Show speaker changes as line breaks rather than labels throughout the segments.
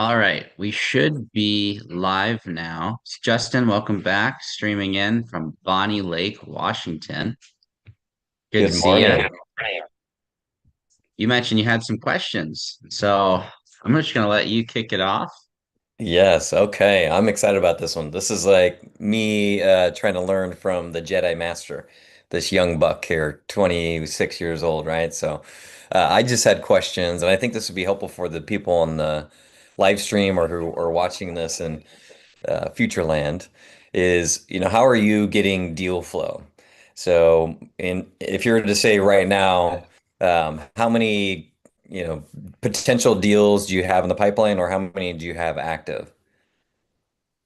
All right, we should be live now. Justin, welcome back, streaming in from Bonnie Lake, Washington. Good to
Good
see you.
morning.
You mentioned you had some questions, so I'm just going to let you kick it off.
Yes, okay. I'm excited about this one. This is like me trying to learn from the Jedi Master, this young buck here, 26 years old, right? So I just had questions, and I think this would be helpful for the people on the live stream or who are watching this in future land is, how are you getting deal flow? So if you were to say right now, how many, potential deals do you have in the pipeline or how many do you have active?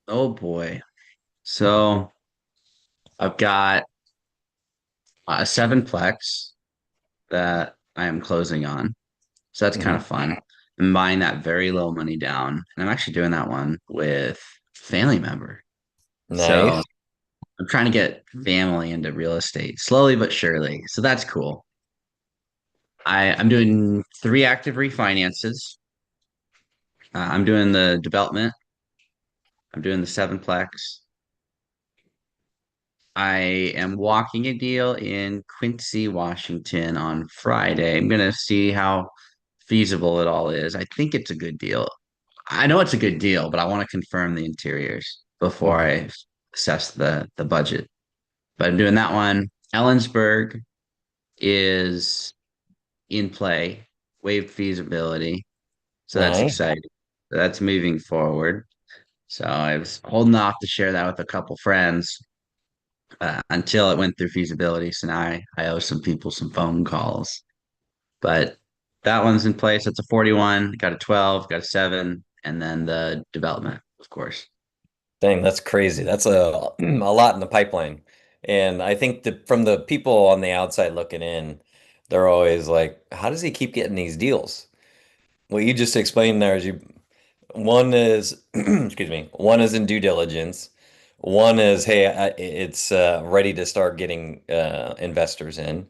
Oh boy. So I've got a sevenplex that I am closing on. So that's kind
Hmm.
of fun. I'm buying that very low money down, and I'm actually doing that one with a family member. So
Nice.
I'm trying to get family into real estate slowly but surely. So that's cool. I'm doing three active refinances. I'm doing the development. I'm doing the sevenplex. I am walking a deal in Quincy, Washington on Friday. I'm gonna see how feasible it all is. I think it's a good deal. I know it's a good deal, but I want to confirm the interiors before
Mhm.
I assess the budget. But I'm doing that one. Ellensburg is in play, waived feasibility. So that's
Nice.
exciting. That's moving forward. So I was holding off to share that with a couple friends until it went through feasibility. So now I owe some people some phone calls. But that one's in place. It's a 41, got a 12, got a 7, and then the development, of course.
Dang, that's crazy. That's a a lot in the pipeline. And I think that from the people on the outside looking in, they're always like, how does he keep getting these deals? What you just explained there is one is, excuse me, one is in due diligence. One is, hey, it's ready to start getting investors in.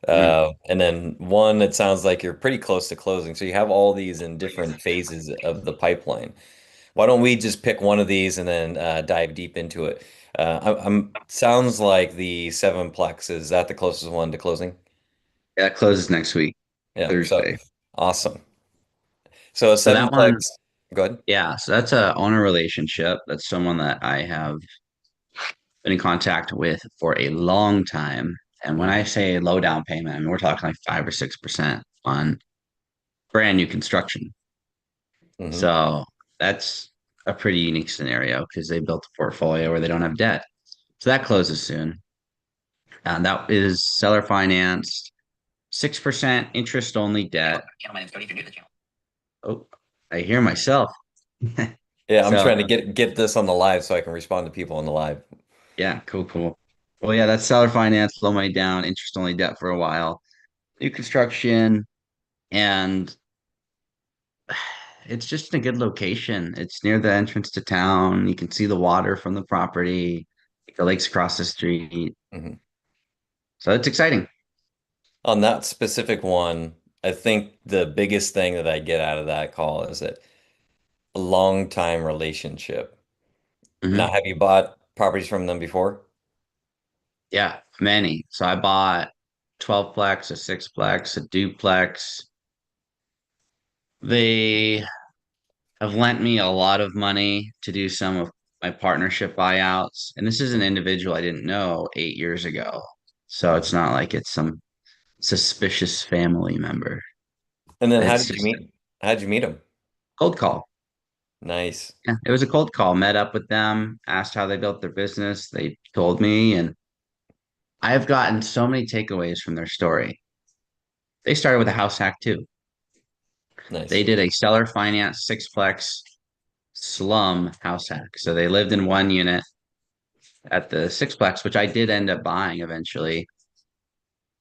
Mhm.
And then one, it sounds like you're pretty close to closing. So you have all these in different phases of the pipeline. Why don't we just pick one of these and then dive deep into it? Sounds like the sevenplex is that the closest one to closing?
Yeah, it closes next week,
Yeah. So
Thursday.
awesome. So a
So that one,
sevenplex, go ahead.
yeah, so that's a owner relationship. That's someone that I have been in contact with for a long time. And when I
Hmm.
say low down payment, I mean we're talking like 5 or 6% on brand new construction.
Hmm.
So that's a pretty unique scenario because they built a portfolio where they don't have debt. So that closes soon. And that is seller financed, 6% interest only debt. Oh, I hear myself.
Yeah, I'm
So
trying to get this on the live so I can respond to people on the live.
yeah, cool, cool. Well, yeah, that's seller finance, low money down, interest only debt for a while. New construction, and it's just in a good location. It's near the entrance to town. You can see the water from the property. The lake's across the street.
Hmm.
So it's exciting.
On that specific one, I think the biggest thing that I get out of that call is that a long time relationship. Now,
Hmm.
have you bought properties from them before?
Yeah, many. So I bought 12plex, a sixplex, a duplex. They have lent me a lot of money to do some of my partnership buyouts. And this is an individual I didn't know 8 years ago. So it's
Mhm.
not like it's some suspicious family member.
And then how
It's
did you
just
meet? How'd you meet them?
cold call.
Nice.
Yeah, it was a cold call. Met up with them, asked how they built their business. They told me, and I have gotten so many takeaways from their story. They started with a house hack too. They
Nice.
did a seller finance sixplex slum house hack. So they lived in one unit at the sixplex, which I did end up buying eventually.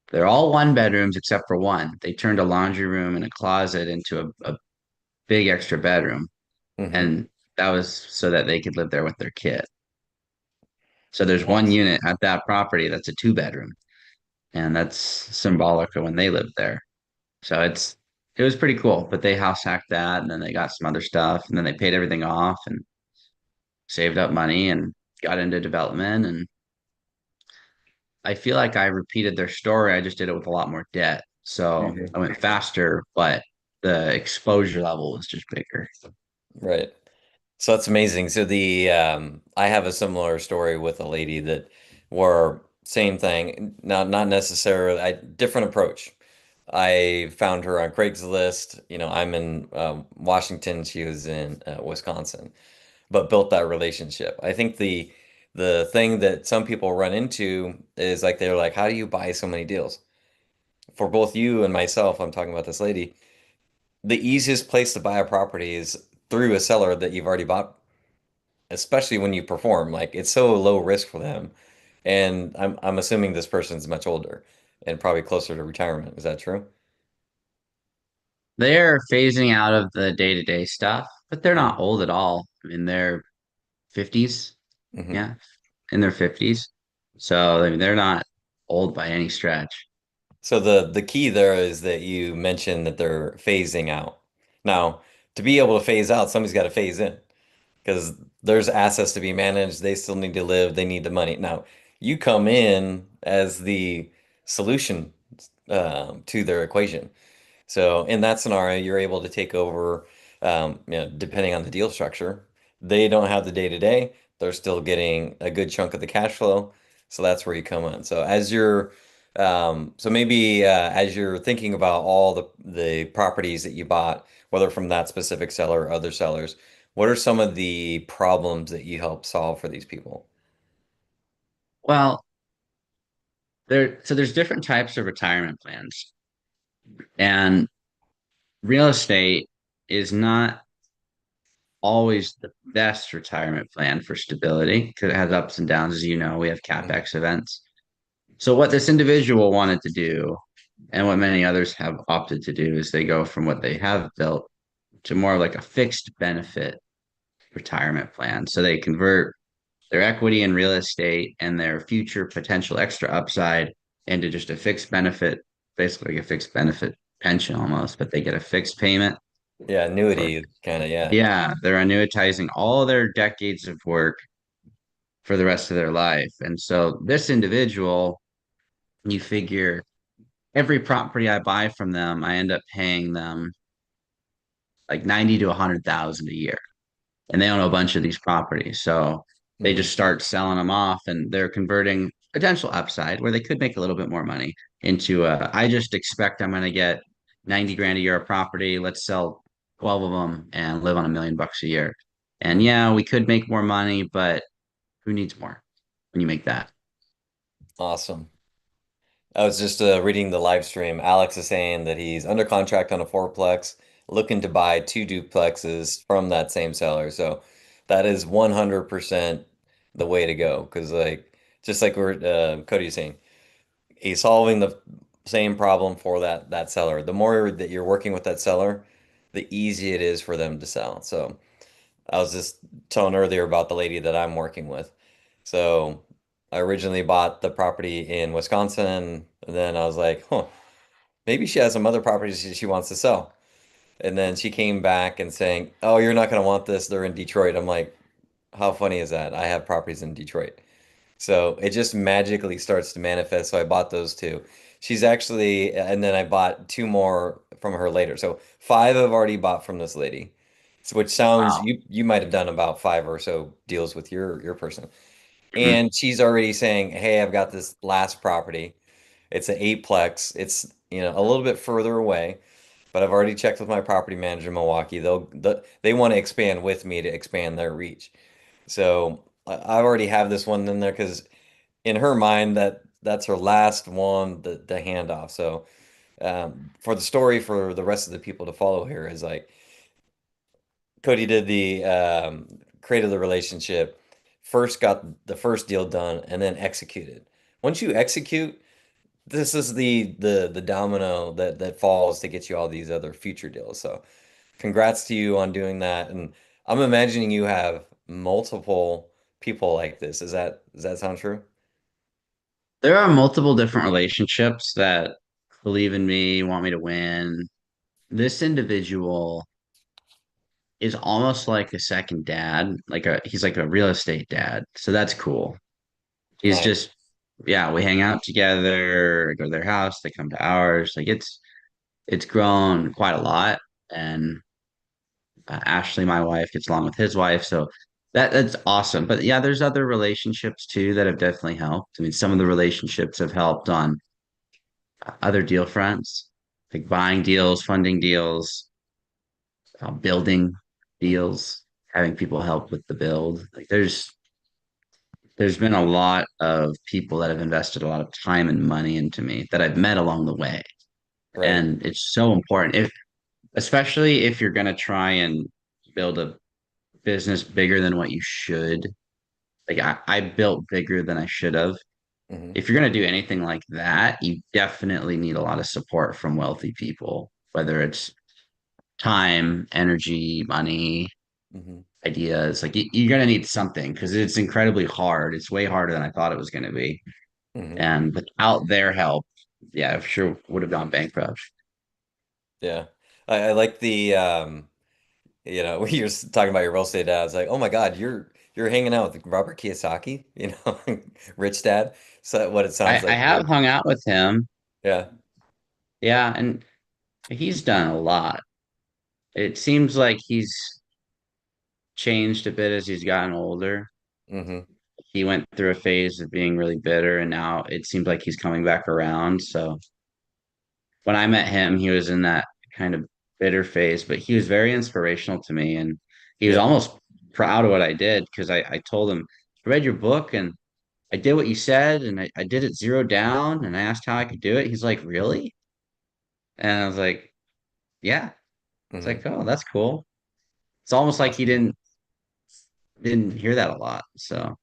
They're all one bedrooms except for one. They turned a laundry room and a closet into a big extra bedroom.
Hmm.
And that was so that they could live there with their kid. So there's one
Nice.
unit at that property that's a two bedroom, and that's symbolic of when they lived there. So it was pretty cool. But they house hacked that, and then they got some other stuff, and then they paid everything off and saved up money and got into development. And I feel like I repeated their story. I just did it with a lot more debt. So I
Mhm.
went faster, but the exposure level was just bigger.
Right. So that's amazing. So the I have a similar story with a lady that were same thing, not necessarily different approach. I found her on Craigslist. I'm in Washington. She was in Wisconsin, but built that relationship. I think the thing that some people run into is like they're like, how do you buy so many deals? For both you and myself, I'm talking about this lady. The easiest place to buy a property is through a seller that you've already bought, especially when you perform. Like it's so low risk for them. And I'm assuming this person's much older and probably closer to retirement. Is that true?
They're phasing out of the day-to-day stuff, but they're not
Mm-hmm.
old at all. I mean, they're 50s.
Mm-hmm.
Yeah, in their 50s. So, I mean, they're not old by any stretch.
So the key there is that you mentioned that they're phasing out. Now, to be able to phase out, somebody's got to phase in because there's assets to be managed. They still need to live. They need the money. Now, you come in as the solution to their equation. So in that scenario, you're able to take over, depending on the deal structure. They don't have the day to day. They're still getting a good chunk of the cash flow. So that's where you come in. So maybe as you're thinking about all the properties that you bought, whether from that specific seller or other sellers, what are some of the problems that you help solve for these people?
Well, there's different types of retirement plans, and real estate is not always the best retirement plan for stability because it has ups and downs. As you know, we have
Mhm.
capex events. So what this individual wanted to do, and what many others have opted to do, is they go from what they have built to more like a fixed benefit retirement plan. So they convert their equity in real estate and their future potential extra upside into just a fixed benefit, basically like a fixed benefit pension almost, but they get a fixed payment
Yeah,
for,
annuity kind of, yeah.
yeah, they're annuitizing all their decades of work for the rest of their life. And so this individual, you figure every property I buy from them, I end up paying them like 90 to 100,000 a year. And they own a bunch of these properties. So they
Hmm.
just start selling them off and they're converting potential upside where they could make a little bit more money into I just expect I'm going to get 90 grand a year of property. Let's sell 12 of them and live on $1 million a year. And
Hmm.
yeah, we could make more money, but who needs more when you make that?
Awesome. I was just reading the live stream. Alex is saying that he's under contract on a fourplex, looking to buy two duplexes from that same seller. So that is 100% the way to go. Because just like we're Cody's saying, he's solving the same problem for that seller. The more that you're working with that seller, the easier it is for them to sell. So I was just telling earlier about the lady that I'm working with. So I originally bought the property in Wisconsin, and then I was like, huh, maybe she has some other properties she wants to sell. And then she came back and saying, oh, you're not going to want this. They're in Detroit. I'm like, how funny is that? I have properties in Detroit. So it just magically starts to manifest. So I bought those two. She's actually, and then I bought two more from her later. So five I've already bought from this lady. So which sounds
Wow.
you might have done about five or so deals with your person.
Mhm.
And she's already saying, "Hey, I've got this last property. It's an eightplex. It's, a little bit further away, but I've already checked with my property manager in Milwaukee. They want to expand with me to expand their reach. So I already have this one in there because in her mind that's her last one, the handoff. So for the story for the rest of the people to follow here is like Cody did the created the relationship, first got the first deal done, and then executed. Once you execute, this is the domino that falls to get you all these other future deals. So congrats to you on doing that. And I'm imagining you have multiple people like this. Does that sound true?
There are multiple different relationships that believe in me, want me to win, this individual is almost like a second dad, he's like a real estate dad. So that's cool. He's
Nice.
just yeah, we hang out together, go to their house, they come to ours. Like it's grown quite a lot. And Ashley, my wife, gets along with his wife, so that's awesome. But yeah, there's other relationships too that have definitely helped. I mean, some of the relationships have helped on other deal fronts, like buying deals, funding deals, building
Hmm.
deals, having people help with the build. Like there's been a lot of people that have invested a lot of time and money into me that I've met along the way.
Right.
And it's so important if especially if you're going to try and build a business bigger than what you should. Like I built bigger than I should have.
Hmm.
If you're going to do anything like that, you definitely need a lot of support from wealthy people, whether it's time, energy, money,
Hmm.
ideas. Like you're going to need something because it's incredibly hard. It's way harder than I thought it was going to be.
Hmm.
And without their help, yeah, I sure would have gone bankrupt.
Yeah. I like the when you're talking about your real estate dad, it's like, oh my God, you're hanging out with Robert Kiyosaki, rich dad. So what it sounds
I
like
have
you're,
hung out with him.
yeah.
Yeah, and he's done a lot. It seems like he's changed a bit as he's gotten older.
Hmm.
He went through a phase of being really bitter, and now it seems like he's coming back around. So when I met him, he was in that kind of bitter phase, but he was very inspirational to me, and he was
Yeah.
almost proud of what I did because I told him, I read your book and I did what you said, and I did it zero down, and I asked how I could do it. He's like, really? And I was like, yeah. It's
Hmm.
like, oh, that's cool. It's almost like he didn't hear that a lot. So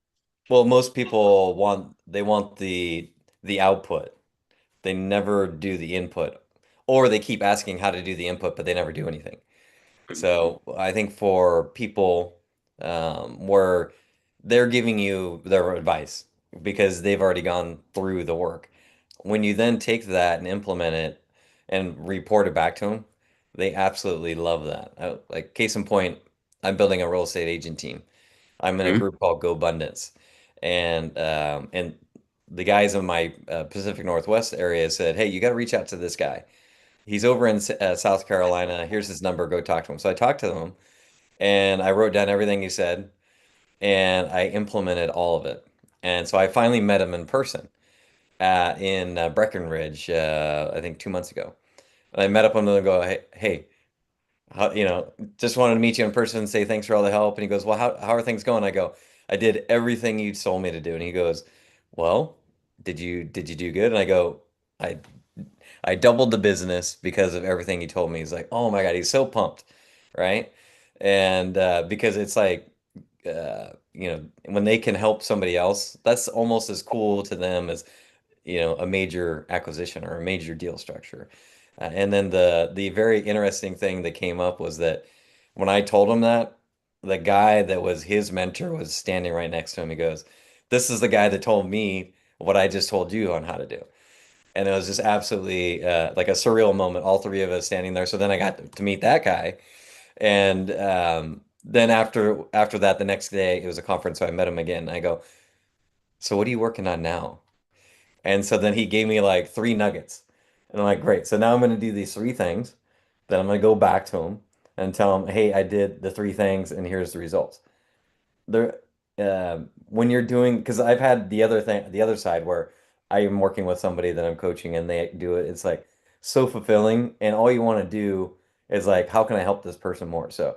Well, most people want the output. They never do the input, or they keep asking how to do the input, but they never do anything. So I think for people where they're giving you their advice because they've already gone through the work. When you then take that and implement it and report it back to them, they absolutely love that. Like case in point, I'm building a real estate agent team. I'm in a
Mhm.
group called Go Abundance, and the guys in my Pacific Northwest area said, "Hey, you got to reach out to this guy. He's over in South Carolina. Here's his number. Go talk to him." So I talked to him, and I wrote down everything he said, and I implemented all of it. And so I finally met him in person in Breckenridge, I think 2 months ago. And I met up with him and go, hey, how, just wanted to meet you in person and say thanks for all the help. And he goes, well, how are things going? I go, I did everything you told me to do. And he goes, well, did you do good? And I go, I I doubled the business because of everything he told me. He's like, oh my God, he's so pumped, right? And because it's like, when they can help somebody else, that's almost as cool to them as a major acquisition or a major deal structure. And then the very interesting thing that came up was that when I told him that, the guy that was his mentor was standing right next to him. He goes, "This is the guy that told me what I just told you on how to do." And it was just absolutely like a surreal moment. All three of us standing there. So then I got to meet that guy, and then after that, the next day it was a conference, so I met him again. I go, "So what are you working on now?" And so then he gave me like three nuggets. And I'm like, great. So now I'm going to do these three things. Then I'm going to go back to him and tell him, hey, I did the three things and here's the results. There, when you're doing, because I've had the other thing, the other side where I am working with somebody that I'm coaching and they do it. It's like so fulfilling. And all you want to do is like, how can I help this person more? So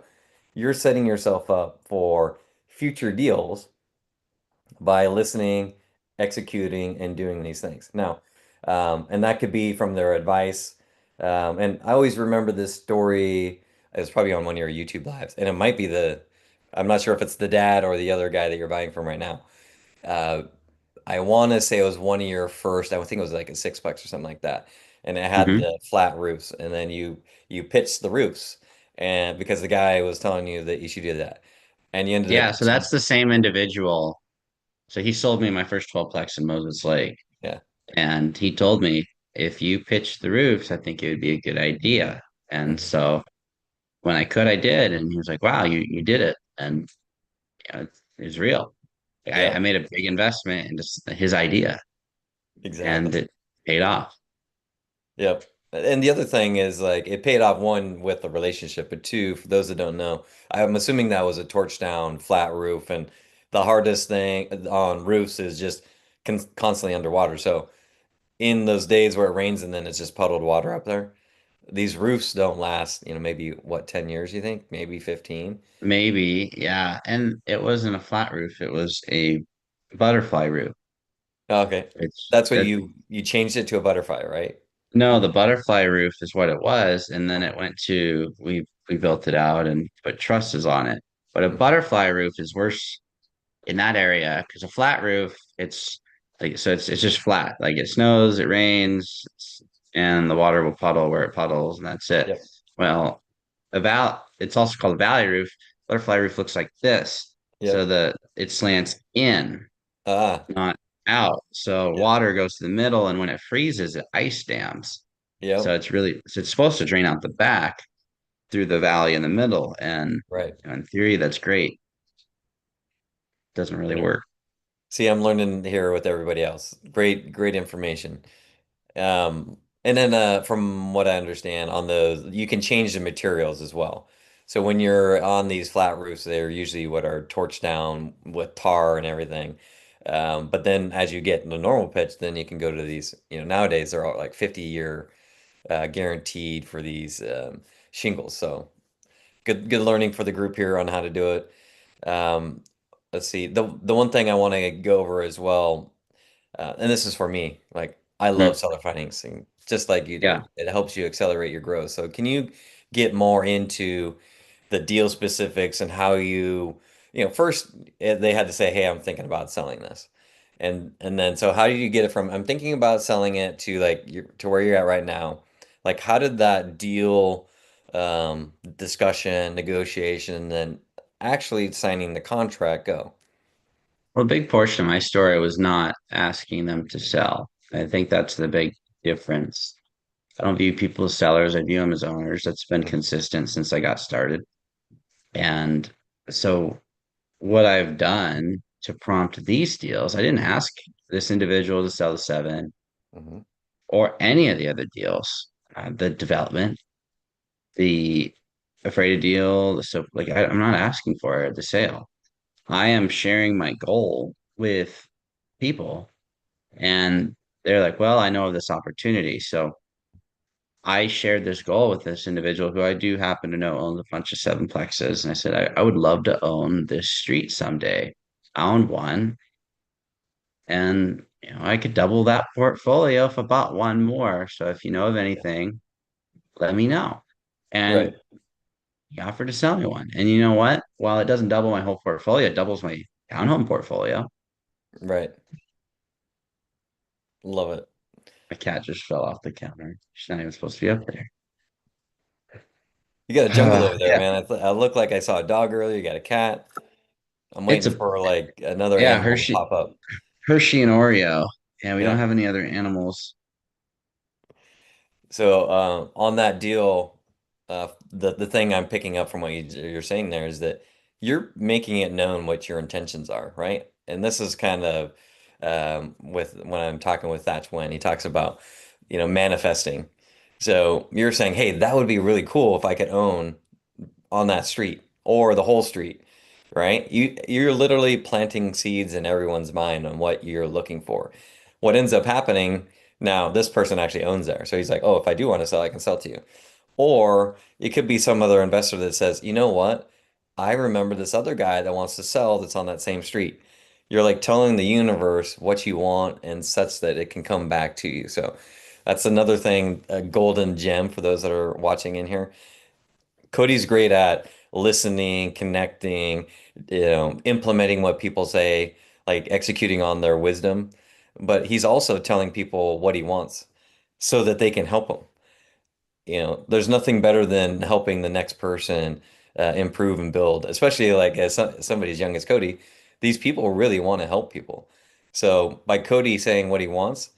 you're setting yourself up for future deals by listening, executing, and doing these things. Now, and that could be from their advice. And I always remember this story. It's probably on one of your YouTube lives, and it might be I'm not sure if it's the dad or the other guy that you're buying from right now. Uh, I want to say it was one of your first, I think it was like a sixplex or something like that. And it had
Mhm.
the flat roofs, and then you pitched the roofs, and because the guy was telling you that you should do that, and you ended up
Yeah, so
pitching.
that's the same individual. So he sold me my first 12-plex in Moses Lake,
Yeah.
and he told me if you pitch the roofs, I think it would be a good idea. And
Mhm.
so when I could, I did. And he was like, wow, you did it. And it was real. I
Yeah,
made a big investment in just his idea and
exactly.
it paid off.
Yep. And the other thing is like it paid off one with the relationship, but two, for those that don't know, I'm assuming that was a torch down flat roof, and the hardest thing on roofs is just constantly underwater. So in those days where it rains and then it's just puddled water up there, these roofs don't last, maybe what, 10 years you think? Maybe 15?
Maybe, yeah. And it wasn't a flat roof, it was a butterfly roof.
Okay.
It's
That's what
that
you changed it to a butterfly, right?
no, the butterfly roof is what it was, and then it went to we built it out and put trusses on it. But a
Mhm.
butterfly roof is worse in that area because a flat roof, it's like so it's just flat. Like it snows, it rains, and the water will puddle where it puddles, and that's it.
Yep.
Well, it's also called a valley roof. Butterfly roof looks like this. So
Yep.
it slants in,
Ah,
not out. So
yep.
water goes to the middle, and when it freezes, it ice dams. So
Yep.
it's supposed to drain out the back through the valley in the middle. And
Right.
in theory, that's great. Doesn't really
Right.
work.
See, I'm learning here with everybody else. Great, great information. And then from what I understand on those, you can change the materials as well. So when you're on these flat roofs, they're usually what are torched down with tar and everything. But then as you get into normal pitch, then you can go to these, nowadays they're all like 50-year guaranteed for these shingles. So good learning for the group here on how to do it. Um, let's see. The one thing I want to go over as well, and this is for me, like I love
Hmm.
seller financing, just like you
Yeah.
do. It helps you accelerate your growth. So can you get more into the deal specifics and how first they had to say, "Hey, I'm thinking about selling this," and then so how did you get it from I'm thinking about selling it to like to where you're at right now? Like how did that deal discussion, negotiation, and then actually signing the contract go?
Well, a big portion of my story was not asking them to sell. I think that's the big difference. I don't view people as sellers. I view them as owners. That's been
Mhm.
consistent since I got started. And so what I've done to prompt these deals, I didn't ask this individual to sell the seven
Mhm.
or any of the other deals, the development, the afraid to deal, so like I'm not asking for the sale. I am sharing my goal with people, and they're like, "Well, I know of this opportunity." So I shared this goal with this individual who I do happen to know owns a bunch of sevenplexes, and I said, I would love to own this street someday. I owned one, and I could double that portfolio if I bought one more. So if you know of anything, let me know."
Right,
And he offered to sell me one. And you know what? While it doesn't double my whole portfolio, it doubles my townhome portfolio.
right. Love it.
My cat just fell off the counter. She's not even supposed to be up there.
You got a jungle over there,
Yeah,
man. I look like I saw a dog earlier. You got a cat. I'm
it's
waiting
a
for like another
yeah,
animal to pop up.
Hershey and Oreo. Yeah, we don't
Yeah.
have any other animals.
So on that deal, the thing I'm picking up from what you're saying there is that you're making it known what your intentions are, right? And this is kind of with when I'm talking with Thatch when he talks about, manifesting. So you're saying, hey, that would be really cool if I could own on that street or the whole street, right? You're literally planting seeds in everyone's mind on what you're looking for. What ends up happening now, this person actually owns there. So he's like, "Oh, if I do want to sell, I can sell to you." Or it could be some other investor that says, "You know what? I remember this other guy that wants to sell that's on that same street." You're like telling the universe what you want and such that it can come back to you. So that's another thing, a golden gem for those that are watching in here. Cody's great at listening, connecting, implementing what people say, like executing on their wisdom. But he's also telling people what he wants so that they can help him. There's nothing better than helping the next person improve and build, especially like as somebody as young as Cody. These people really want to help people. So by Cody saying what he wants,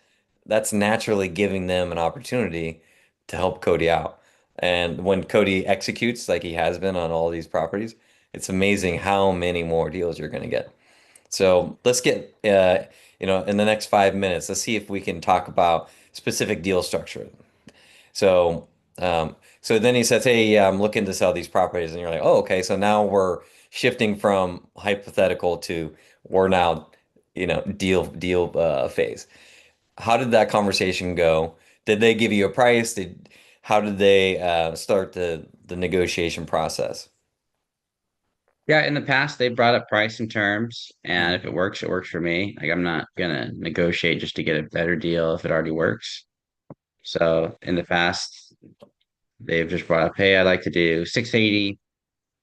that's naturally giving them an opportunity to help Cody out. And when Cody executes, like he has been on all these properties, it's amazing how many more deals you're going to get. So let's get, in the next 5 minutes, let's see if we can talk about specific deal structure. So, so then he says, "Hey, yeah, I'm looking to sell these properties," and you're like, "Oh, okay." So now we're shifting from hypothetical to we're now, deal phase. How did that conversation go? Did they give you a price? How did they start the negotiation process?
Yeah, in the past they brought up price and terms, and if
Mhm.
it works for me. Like I'm not gonna negotiate just to get a better deal if it already works. So in the past, they've just brought up, hey, I'd like to do 680,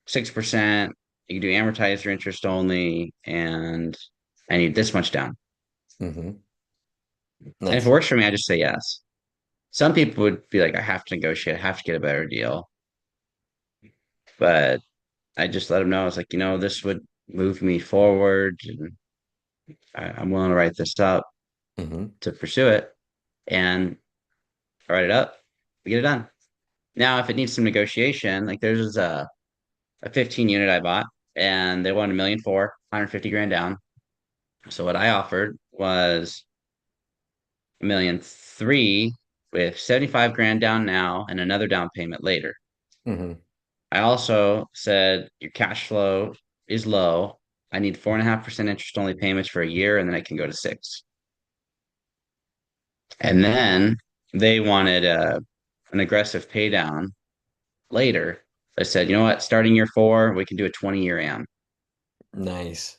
6%. You can do amortized or interest only, and I need this much down.
Hmm.
And if it
Nice.
works for me, I just say yes. Some people would be like, I have to negotiate, I have to get a better deal. But I just let them know, it's like, this would move me forward. And I'm willing to write this up
Hmm.
to pursue it. And I write it up, we get it done. Now, if it needs some negotiation, like there's a 15 unit I bought, and they wanted 1,000,004, 150 grand down. So what I offered was 1,000,003 with 75 grand down now and another down payment later.
Hmm.
I also said your cash flow is low. I need 4.5% interest only payments for a year, and then I can go to six. And then they wanted an aggressive pay down later. I said, you know what, starting year four, we can do a 20-year AM,
Nice.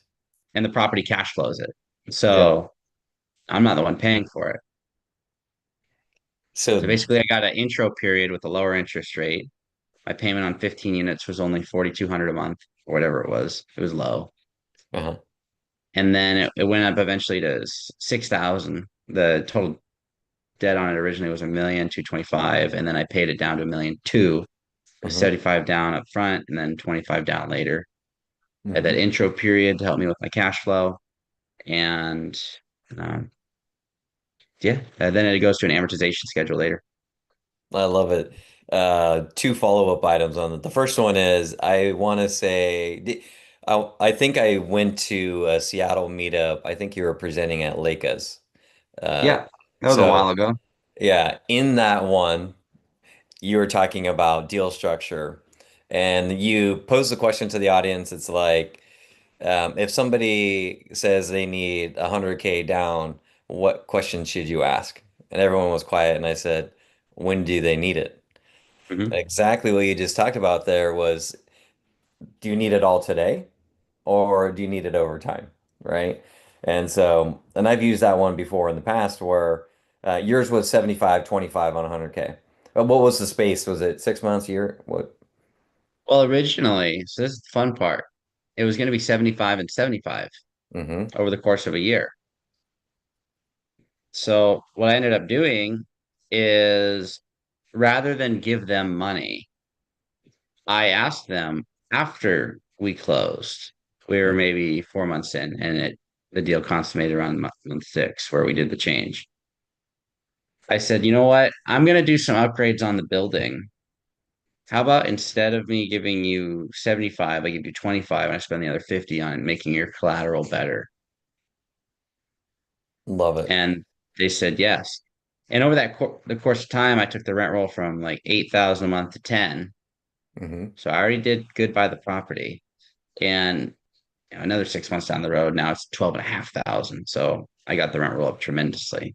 and the property cash flows it.
Yeah.
So I'm not the one paying for it. So
So,
basically, I got an intro period with a lower interest rate. My payment on 15 units was only 4,200 a month or whatever it was. It was low.
uh-huh.
And then it went up eventually to 6,000. The total debt on it originally was 1,225,000, and then I paid it down to 1,002,000 with
Uh-huh.
75 down up front and then 25 down later. At that
Hmm.
intro period to help me with my cash flow. And um, yeah, then it goes to an amortization schedule later.
I love it. Two follow-up items on it. The first one is I want to say I think I went to a Seattle meetup. I think you were presenting at Lakers. Uh,
Yeah, that was a while
so
ago.
yeah, in that one, you were talking about deal structure, and you posed the question to the audience. It's like, if somebody says they need 100K down, what question should you ask? And everyone was quiet, and I said, when do they need it?
Hmm.
Exactly what you just talked about there was, do you need it all today or do you need it over time? Right. And so, and I've used that one before in the past where yours was 75, 25 on 100K. But what was the space? Was it 6 months, a year? What?
Well, originally, so this is the fun part. It was going to be 75 and 75
Hmm.
over the course of a year. So what I ended up doing is rather than give them money, I asked them after we closed. We were maybe 4 months in, and the deal consummated around month six where we did the change. I said, you know what? I'm going to do some upgrades on the building. How about instead of me giving you 75, I give you 25 and I spend the other 50 on making your collateral better?
Love it.
And they said yes. And over the course of time, I took the rent roll from like 8,000 a month to 10.
Hmm.
So I already did good by the property. And another 6 months down the road, now it's 12,500. So I got the rent roll up tremendously.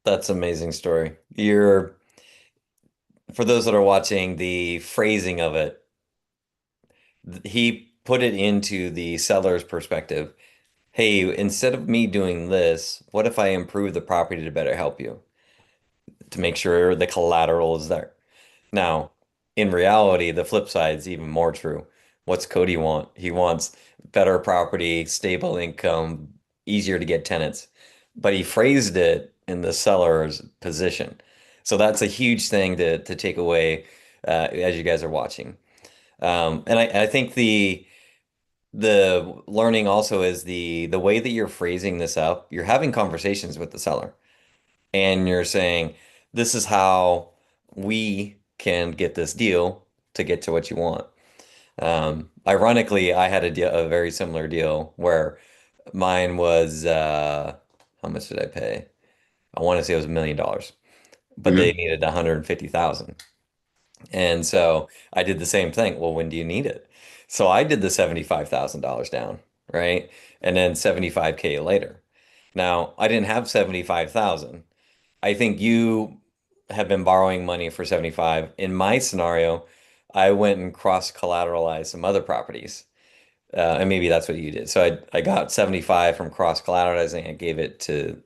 That's an amazing story. For those that are watching, the phrasing of it, he put it into the seller's perspective. Hey, instead of me doing this, what if I improve the property to better help you to make sure the collateral is there? Now, in reality, the flip side is even more true. What's Cody want? He wants better property, stable income, easier to get tenants. But he phrased it in the seller's position. So that's a huge thing to take away as you guys are watching. And I think the learning also is the way that you're phrasing this up, you're having conversations with the seller and you're saying, this is how we can get this deal to get to what you want. Ironically, I had a very similar deal where mine was how much did I pay? I want to say it was $1 million, but they
Hmm.
needed 150,000. And so I did the same thing. Well, when do you need it? So I did the $75,000 down, right? And then 75K later. Now, I didn't have 75,000. I think you have been borrowing money for 75. In my scenario, I went and cross collateralized some other properties. And maybe that's what you did. So I got 75 from cross collateralizing and gave it to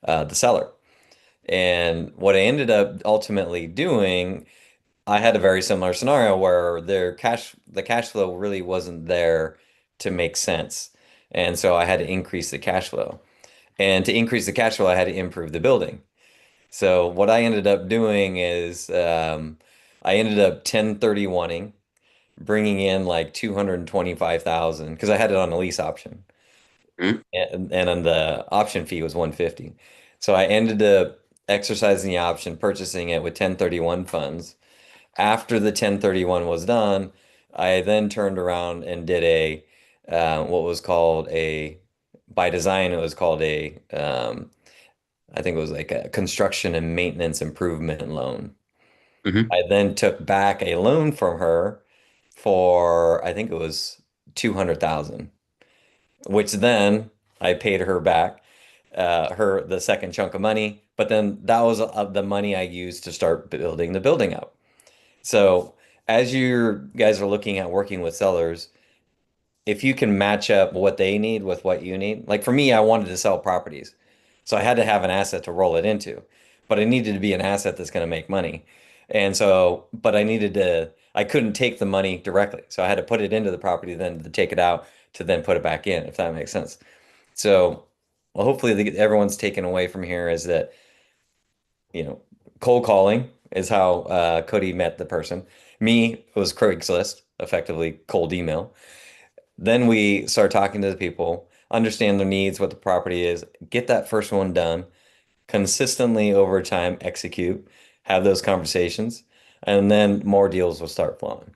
the seller. And what I ended up ultimately doing, I had a very similar scenario where the cash flow really wasn't there to make sense. And so I had to increase the cash flow. And to increase the cash flow, I had to improve the building. So what I ended up doing is I ended up 1031ing, bringing in like 225,000 because I had it on a lease option. And then the option fee was 150. So I ended up exercising the option, purchasing it with 1031 funds. After the 1031 was done, I then turned around and did a what was called a by design it was called a I think it was like a construction and maintenance improvement loan.
Hmm.
I then took back a loan from her for I think it was 200,000, which then I paid her back the second chunk of money, but then that was the money I used to start building the building up. So as you guys are looking at working with sellers, if you can match up what they need with what you need, like for me, I wanted to sell properties. So I had to have an asset to roll it into, but it needed to be an asset that's going to make money. And so, but I couldn't take the money directly. So I had to put it into the property, then to take it out to then put it back in, if that makes sense. So, well, hopefully everyone's taken away from here is that, you know, cold calling is how Cody met the person. Me, it was Craigslist, effectively cold email. Then we start talking to the people, understand their needs, what the property is, get that first one done, consistently over time, execute, have those conversations, and then more deals will start flowing.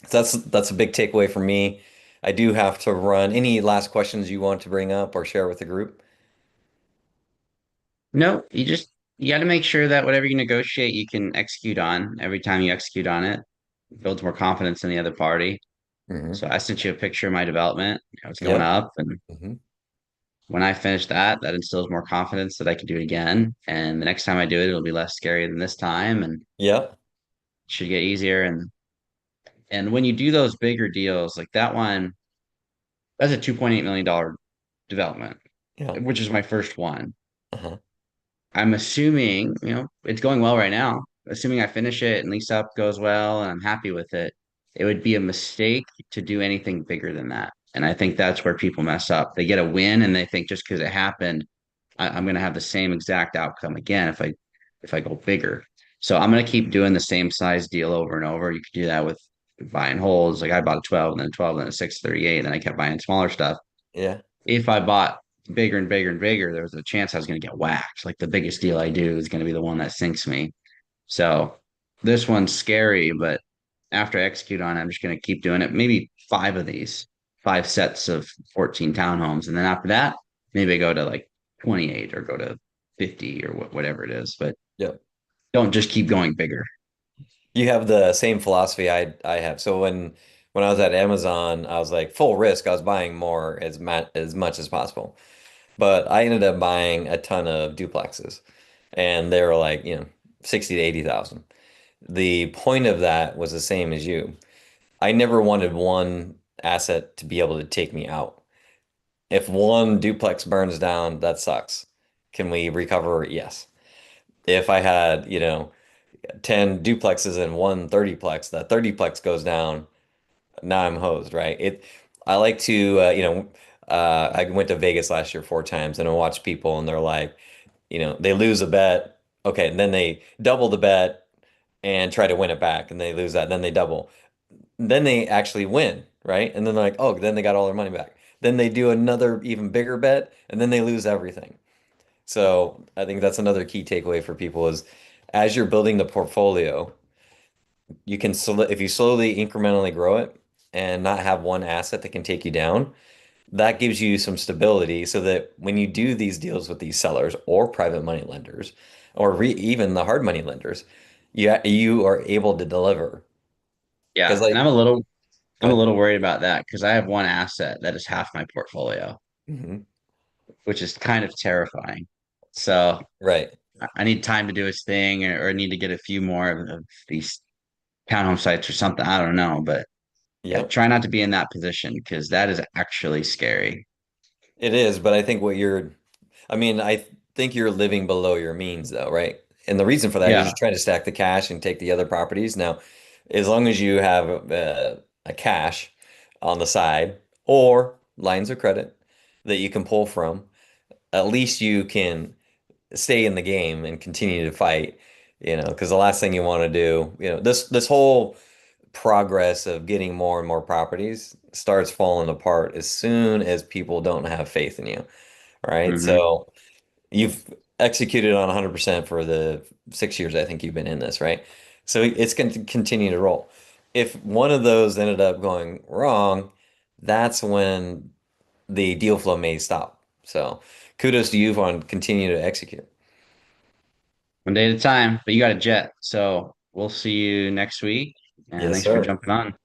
So that's a big takeaway for me. I do have to run. Any last questions you want to bring up or share with the group?
No, you got to make sure that whatever you negotiate, you can execute on. Every time you execute on it, builds more confidence in the other party.
Hmm.
So I sent you a picture of my development. I was going
Yep.
up, and
Hmm.
when I finish that, that instills more confidence that I can do it again. And the next time I do it, it'll be less scary than this time, and
Yep.
should get easier. And when you do those bigger deals, like that one, that's a $2.8 million development,
Yeah.
which is my first one.
Uh-huh.
I'm assuming, it's going well right now. Assuming I finish it and lease up goes well and I'm happy with it, it would be a mistake to do anything bigger than that. And I think that's where people mess up. They get a win and they think just because it happened, I'm going to have the same exact outcome again if I go bigger. So I'm going to keep doing the same size deal over and over. You could do that with buying holds. Like I bought a 12 and then 12 and then a 638, and then I kept buying smaller stuff.
Yeah.
If I bought bigger and bigger and bigger, there was a chance I was going to get whacked. Like the biggest deal I do is going to be the one that sinks me. So this one's scary, but after I execute on it, I'm just going to keep doing it. Maybe five of these, five sets of 14 townhomes. And then after that, maybe I go to like 28 or go to 50 or whatever it is. But
Yep.
don't just keep going bigger.
You have the same philosophy I have. So when I was at Amazon, I was like full risk. I was buying more as much as possible. But I ended up buying a ton of duplexes, and they were like, 60 to 80,000. The point of that was the same as you. I never wanted one asset to be able to take me out. If one duplex burns down, that sucks. Can we recover? Yes. If I had, 10 duplexes and one 30plex, that 30plex goes down, now I'm hosed, right? I like to, I went to Vegas last year 4 times and I watched people and they're like, they lose a bet. Okay. And then they double the bet and try to win it back and they lose that. Then they double. Then they actually win, right? And then they're like, oh, then they got all their money back. Then they do another even bigger bet and then they lose everything. So I think that's another key takeaway for people is as you're building the portfolio, you can if you slowly incrementally grow it and not have one asset that can take you down, that gives you some stability so that when you do these deals with these sellers or private money lenders or even the hard money lenders, you are able to deliver. Because
Yeah, and
like,
I'm a
good.
little worried about that because I have one asset that is half my portfolio,
Mhm.
which is kind of terrifying. So
Right.
I need time to do his thing, or I need to get a few more of these townhome sites or something. I don't know, but yeah,
Yep.
try not to be in that position because that is actually scary.
It is, but I think I mean, I think you're living below your means though, right? And the reason for that is
Yeah.
you're trying to stack the cash and take the other properties. Now, as long as you have a cash on the side or lines of credit that you can pull from, at least you can stay in the game and continue to fight, because the last thing you want to do, this whole progress of getting more and more properties starts falling apart as soon as people don't have faith in you, right?
Hmm.
So you've executed on 100% for the 6 years I think you've been in this, right? So it's going to continue to roll. If one of those ended up going wrong, that's when the deal flow may stop. So kudos to you on continue to execute.
One day at a time, but you got a jet. So we'll see you next week. And
Yes,
thanks for
sir.
jumping on.